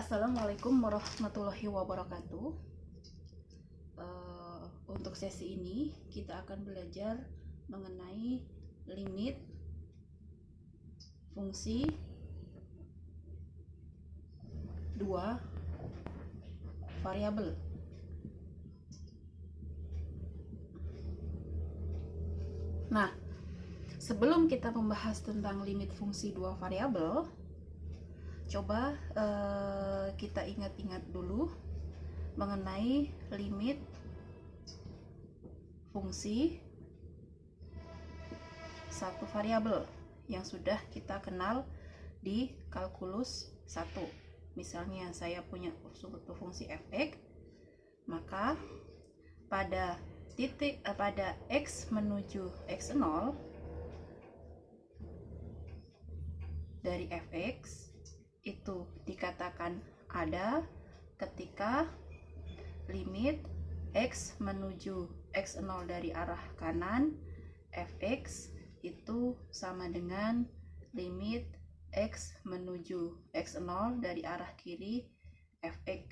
Assalamualaikum warahmatullahi wabarakatuh. Untuk sesi ini kita akan belajar mengenai limit fungsi dua variabel. Nah, sebelum kita membahas tentang limit fungsi dua variabel, coba kita ingat-ingat dulu mengenai limit fungsi satu variabel yang sudah kita kenal di kalkulus 1. Misalnya saya punya suatu fungsi fx, maka pada x menuju x0 dari fx itu dikatakan ada ketika limit x menuju x0 dari arah kanan fx itu sama dengan limit x menuju x0 dari arah kiri fx.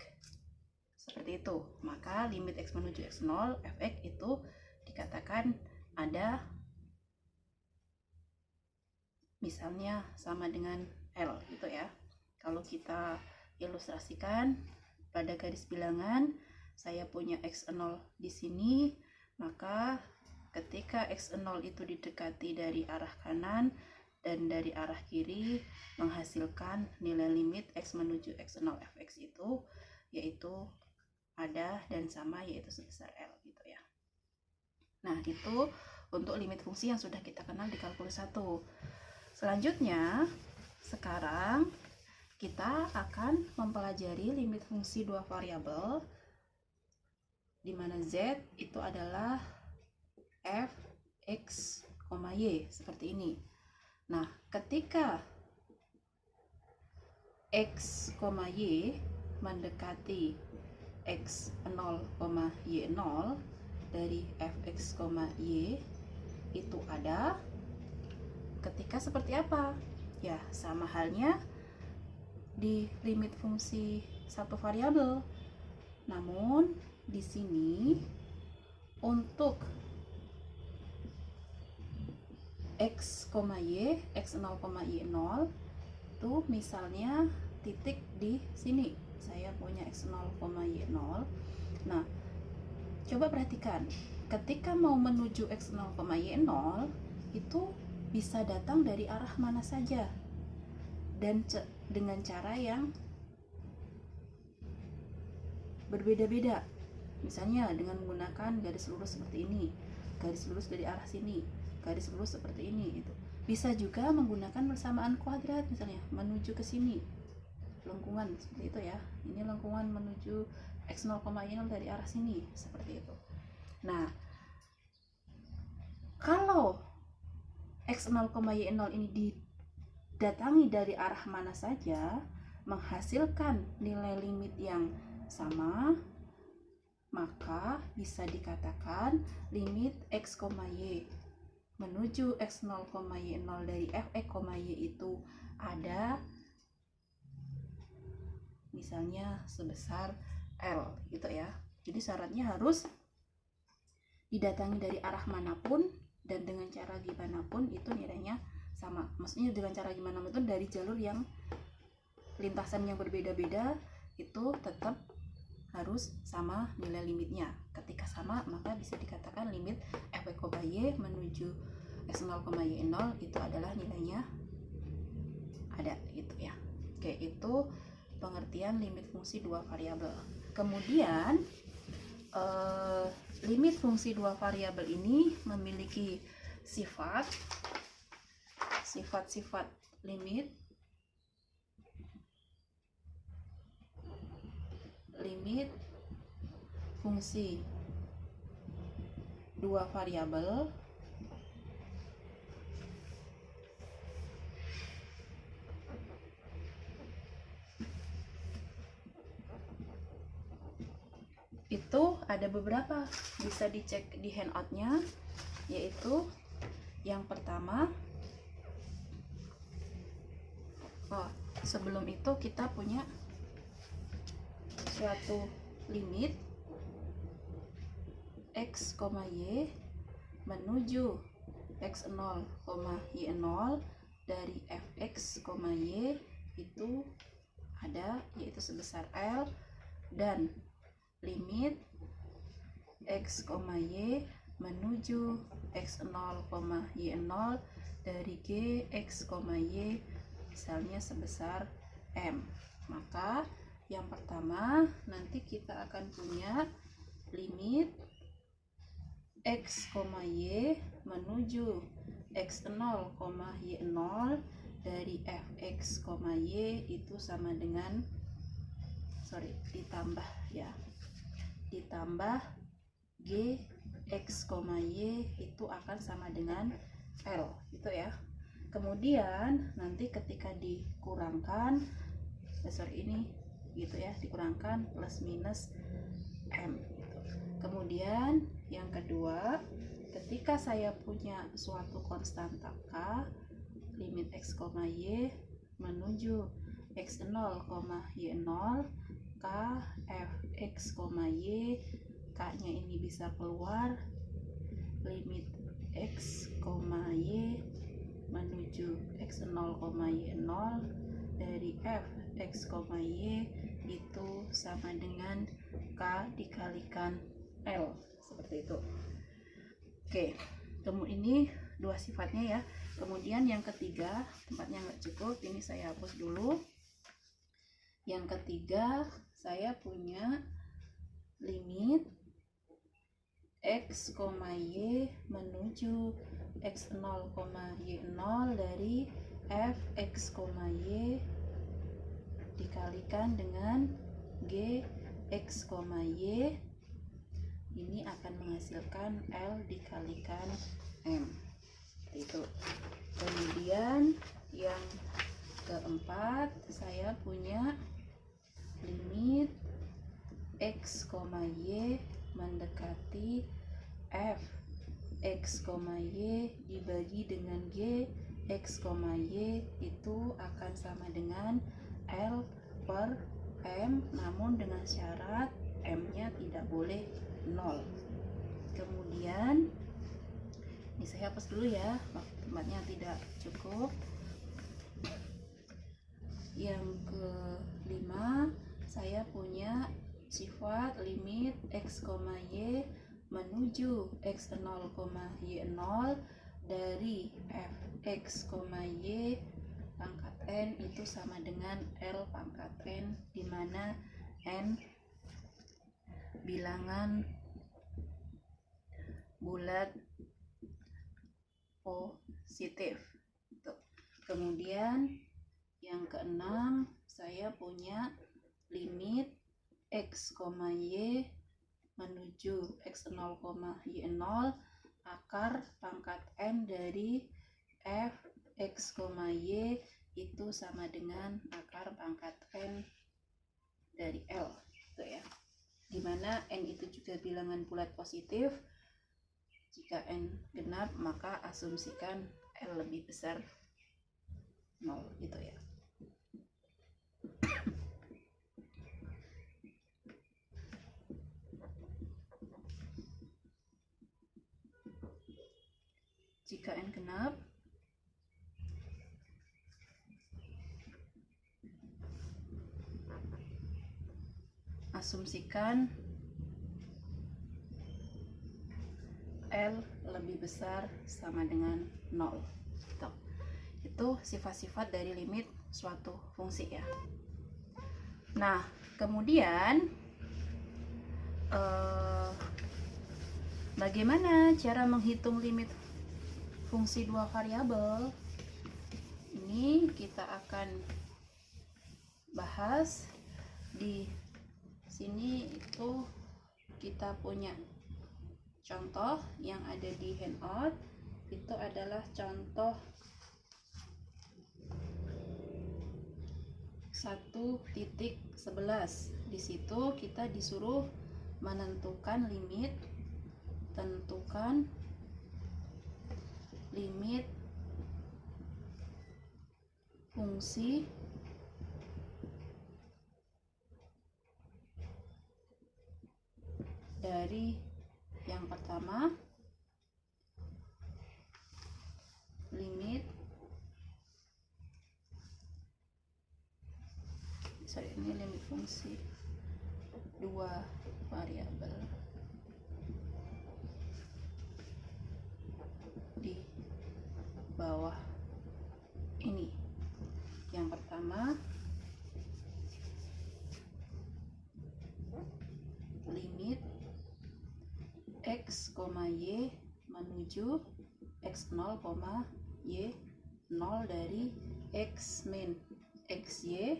Seperti itu. Maka limit x menuju x0 fx itu dikatakan ada, misalnya sama dengan L gitu ya. Kalau kita ilustrasikan pada garis bilangan, saya punya x0 di sini, maka ketika x0 itu didekati dari arah kanan dan dari arah kiri menghasilkan nilai limit x menuju x0 fx itu yaitu ada dan sama, yaitu sebesar L gitu ya. Nah, itu untuk limit fungsi yang sudah kita kenal di kalkulus 1. Selanjutnya, sekarang kita akan mempelajari limit fungsi dua variabel di mana z itu adalah f, x, y seperti ini. Nah, ketika x, y mendekati x0, y0 dari fx, y itu ada ketika seperti apa? Ya, sama halnya di limit fungsi satu variabel. Namun di sini untuk x, y, x0, y0 itu misalnya titik di sini. Saya punya x0, y0. Nah, coba perhatikan, ketika mau menuju x0, y0 itu bisa datang dari arah mana saja dan dengan cara yang berbeda-beda. Misalnya dengan menggunakan garis lurus seperti ini, garis lurus dari arah sini, garis lurus seperti ini. Itu bisa juga menggunakan persamaan kuadrat, misalnya menuju ke sini, lengkungan seperti itu ya. Ini lengkungan menuju x0, y0 dari arah sini, seperti itu. Nah, kalau x0, y0 ini didatangi dari arah mana saja menghasilkan nilai limit yang sama, maka bisa dikatakan limit x, y menuju x0, y0 dari fx, y itu ada misalnya sebesar L gitu ya. Jadi syaratnya harus didatangi dari arah manapun dan dengan cara gimana pun itu nilainya sama. Maksudnya dengan cara gimana pun dari jalur yang lintasan yang berbeda-beda itu tetap harus sama nilai limitnya. Ketika sama, maka bisa dikatakan limit fx, y menuju x0, y0 itu adalah nilainya ada gitu ya. Oke, itu pengertian limit fungsi dua variabel. Kemudian limit fungsi dua variabel ini memiliki sifat-sifat limit fungsi dua variabel itu ada beberapa, bisa dicek di handoutnya, yaitu yang pertama, sebelum itu kita punya suatu limit x, y menuju x0, y0 dari fx, y itu ada, yaitu sebesar L, dan limit x, y menuju x0, y0 dari g, x, y misalnya sebesar M. Maka yang pertama nanti kita akan punya limit x, y menuju x0, y0 dari fx, y itu sama dengan ditambah ya, ditambah g, x, y itu akan sama dengan L gitu ya. Kemudian nanti ketika dikurangkan ini gitu ya, dikurangkan plus minus M gitu. Kemudian yang kedua, ketika saya punya suatu konstanta K, limit x, y menuju x0, y0 K fx, y K-nya ini bisa keluar, limit x, y menuju x0, y0 dari f x, y itu sama dengan K dikalikan L, seperti itu. Oke, kemudian ini dua sifatnya ya. Kemudian yang ketiga, tempatnya nggak cukup, ini saya hapus dulu. Yang ketiga, saya punya limit x, y menuju x0, y0 dari f x, y dikalikan dengan g, x, y. Ini akan menghasilkan L dikalikan M. Itu. Kemudian yang keempat, saya punya limit x, y mendekati f x, y dibagi dengan g, x, y itu akan sama dengan L per M, namun dengan syarat M-nya tidak boleh 0. Kemudian ini saya hapus dulu ya, tempatnya tidak cukup. Yang kelima, saya punya sifat limit x, y menuju x0, y0 dari fx, y pangkat n itu sama dengan L pangkat n, di mana n bilangan bulat positif. Kemudian yang keenam, saya punya limit x, y menuju x0, y0 akar pangkat n dari f x, y itu sama dengan akar pangkat n dari L gitu ya. Dimana n itu juga bilangan bulat positif. Jika n genap, maka asumsikan L lebih besar 0 gitu ya. Jika n genap, asumsikan L lebih besar sama dengan 0. Itu sifat-sifat dari limit suatu fungsi ya. Nah, kemudian bagaimana cara menghitung limit fungsi dua variabel? Ini kita akan bahas di sini. Itu kita punya contoh yang ada di handout. Itu adalah contoh 1.11. Di situ kita disuruh menentukan limit, tentukan limit fungsi dari yang pertama, limit ini limit fungsi dua variabel di bawah ini. Yang pertama, limit x, y menuju x0, y 0 dari x min xy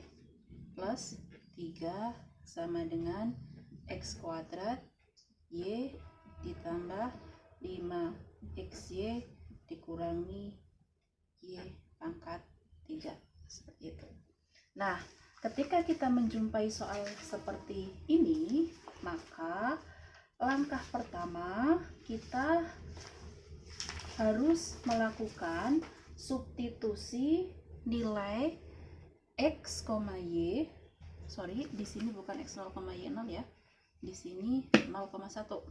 plus 3 sama dengan x kuadrat y ditambah 5xy dikurangi y pangkat 3, seperti itu. Nah, ketika kita menjumpai soal seperti ini, maka langkah pertama kita harus melakukan substitusi nilai x, y. Sorry, di sini bukan x0, y 0 ya. Di sini 0,1.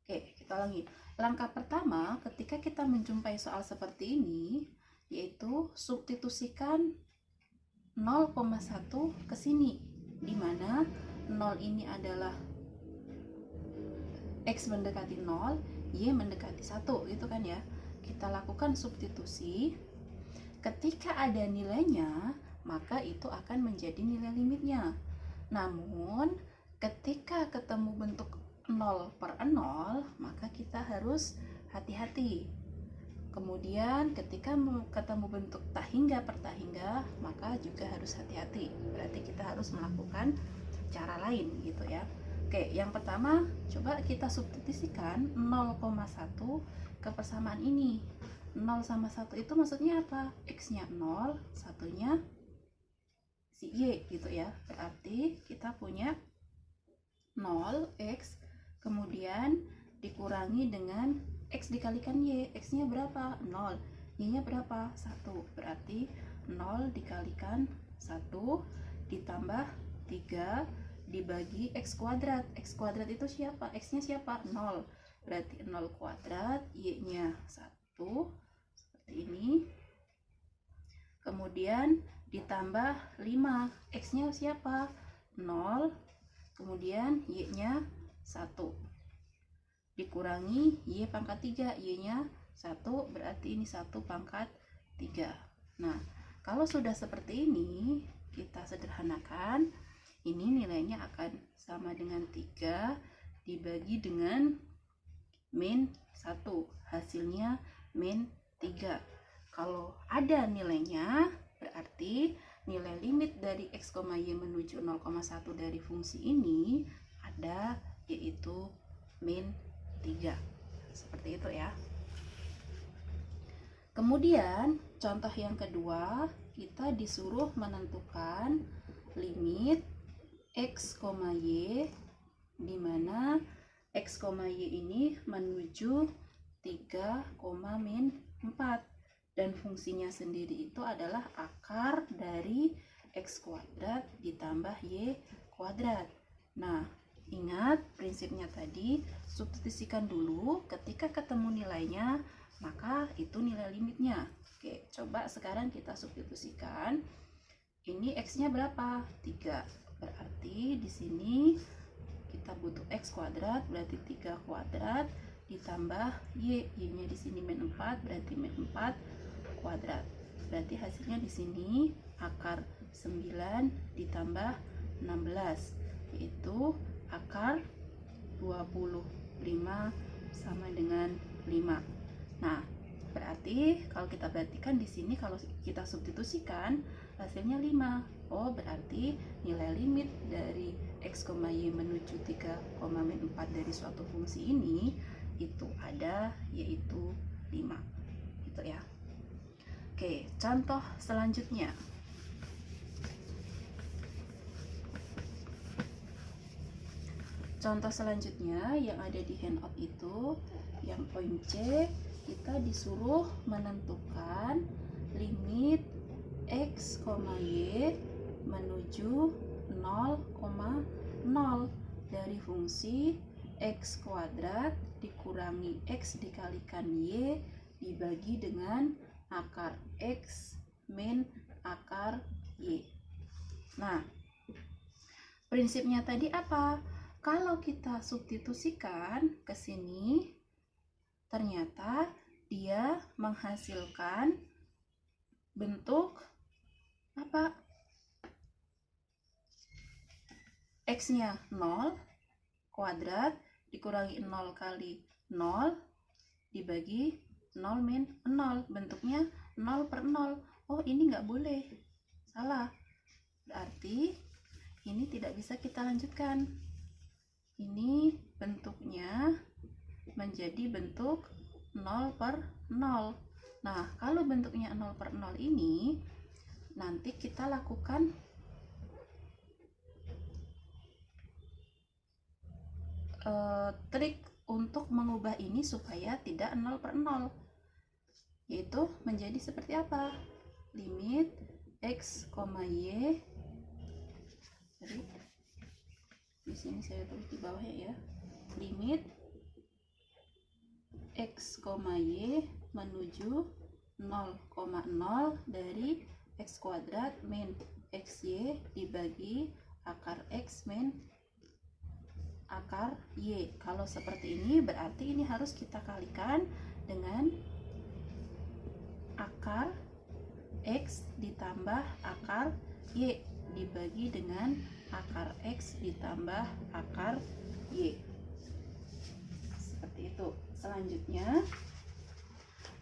Oke, kita ulangi. Langkah pertama ketika kita menjumpai soal seperti ini, yaitu substitusikan 0,1 ke sini, di mana 0 ini adalah x mendekati 0, y mendekati 1, gitu kan ya. Kita lakukan substitusi. Ketika ada nilainya, maka itu akan menjadi nilai limitnya. Namun, ketika ketemu bentuk 0/0, maka kita harus hati-hati. Kemudian, ketika ketemu bentuk tahingga per tahingga, maka juga harus hati-hati. Berarti kita harus melakukan cara lain, gitu ya. Oke, yang pertama, coba kita substitusikan 0,1 ke persamaan ini. 0 sama 1 itu maksudnya apa? X-nya 0, satunya si Y, gitu ya. Berarti kita punya 0x, kemudian dikurangi dengan x dikalikan Y. X-nya berapa? 0. Y-nya berapa? 1. Berarti 0 dikalikan 1 ditambah 3 dibagi x kuadrat. X kuadrat itu siapa? X-nya siapa? 0. Berarti 0 kuadrat, Y-nya 1. Seperti ini. Kemudian ditambah 5. X-nya siapa? 0. Kemudian Y-nya 1. Dikurangi Y pangkat 3. Y-nya 1. Berarti ini 1 pangkat 3. Nah, kalau sudah seperti ini, kita sederhanakan. Ini nilainya akan sama dengan 3 dibagi dengan min 1. Hasilnya min 3. Kalau ada nilainya, berarti nilai limit dari x, y menuju 0,1 dari fungsi ini ada, yaitu min 3. Seperti itu ya. Kemudian, contoh yang kedua, kita disuruh menentukan limit x, y, di mana x, y ini menuju 3, min 4, dan fungsinya sendiri itu adalah akar dari x kuadrat ditambah y kuadrat. Nah, ingat prinsipnya tadi, substitusikan dulu, ketika ketemu nilainya maka itu nilai limitnya. Oke, coba sekarang kita substitusikan. Ini x-nya berapa? 3. Berarti di sini kita butuh x kuadrat, berarti 3 kuadrat ditambah y. Y-nya di sini min 4, berarti min 4 kuadrat. Berarti hasilnya di sini akar 9 ditambah 16, yaitu akar 25 sama dengan 5. Nah, berarti kalau kita perhatikan di sini, kalau kita substitusikan hasilnya 5. Oh, berarti nilai limit dari x, y menuju 3, min 4 dari suatu fungsi ini itu ada, yaitu 5. Gitu ya. Oke, contoh selanjutnya. Contoh selanjutnya yang ada di handout itu, yang poin C, kita disuruh menentukan limit x, y menuju 0, 0 dari fungsi x kuadrat dikurangi x dikalikan y dibagi dengan akar x min akar y. Nah, prinsipnya tadi apa? Kalau kita substitusikan ke sini, ternyata dia menghasilkan bentuk apa? X-nya 0 kuadrat dikurangi 0 kali 0 dibagi 0 min 0. Bentuknya 0 per 0. Oh, ini nggak boleh. Salah. Berarti ini tidak bisa kita lanjutkan. Ini bentuknya menjadi bentuk 0 per 0. Nah, kalau bentuknya 0 per 0 ini, nanti kita lakukan trik untuk mengubah ini supaya tidak 0 per 0, yaitu menjadi seperti apa? Limit x, y. Jadi di sini saya tulis di bawahnya ya. Limit x, y menuju 0,0 dari x kuadrat min xy dibagi akar x min akar y. Kalau seperti ini berarti ini harus kita kalikan dengan akar x ditambah akar y dibagi dengan akar x ditambah akar y. Seperti itu. Selanjutnya,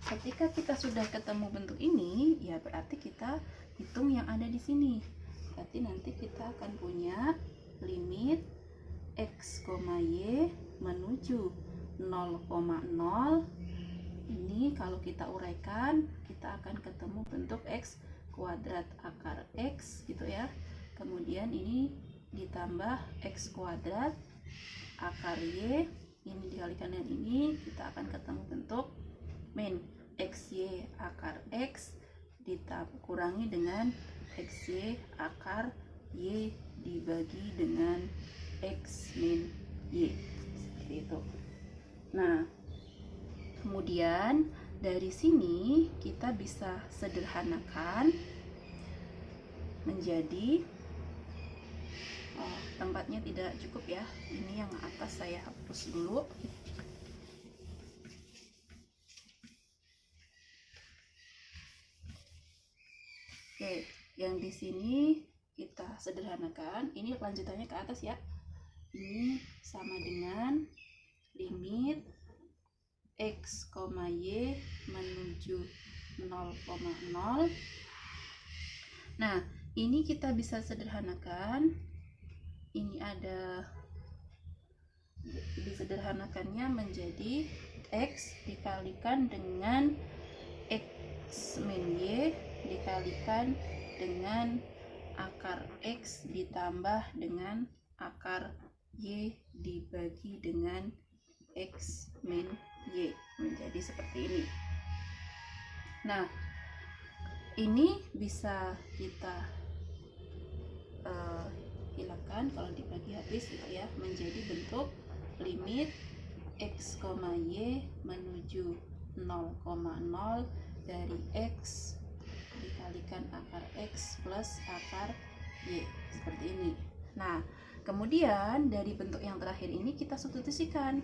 ketika kita sudah ketemu bentuk ini, ya berarti kita hitung yang ada di sini. Berarti nanti kita akan punya limit x, y menuju 0,0. Ini kalau kita uraikan, kita akan ketemu bentuk x kuadrat akar x gitu ya. Kemudian ini ditambah x kuadrat akar y, ini dikalikan dengan ini, kita akan ketemu bentuk min xy akar x dikurangi dengan xy akar y dibagi dengan x min y. Seperti itu. Nah, kemudian dari sini kita bisa sederhanakan menjadi tempatnya tidak cukup ya. Ini yang atas saya hapus dulu. Oke, yang di sini kita sederhanakan. Ini lanjutannya ke atas ya. Ini sama dengan limit x, y menuju 0,0. Nah, ini kita bisa sederhanakan. Ini ada, disederhanakannya menjadi x dikalikan dengan x min y dikalikan dengan akar x ditambah dengan akar y dibagi dengan x min y, menjadi seperti ini. Nah, ini bisa kita hilangkan kalau dibagi habis gitu ya, menjadi bentuk limit x, y menuju 0,0 dari x dikalikan akar x plus akar y, seperti ini. Nah, kemudian dari bentuk yang terakhir ini kita substitusikan.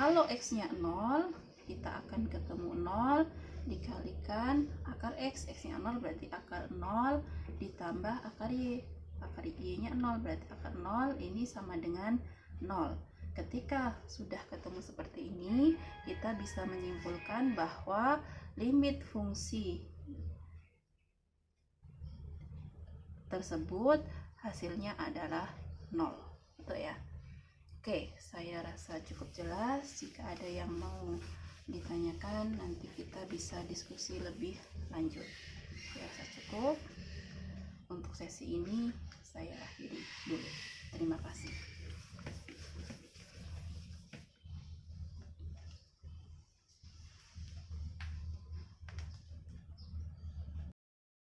Kalau x-nya 0, kita akan ketemu 0 dikalikan akar x. X-nya 0 berarti akar 0 ditambah akar y. Akar y-nya 0 berarti akar 0 ini sama dengan 0. Ketika sudah ketemu seperti ini, kita bisa menyimpulkan bahwa limit fungsi tersebut hasilnya adalah 0. Itu ya. Oke, saya rasa cukup jelas. Jika ada yang mau ditanyakan, nanti kita bisa diskusi lebih lanjut. Saya rasa cukup. Untuk sesi ini saya akhiri dulu. Terima kasih.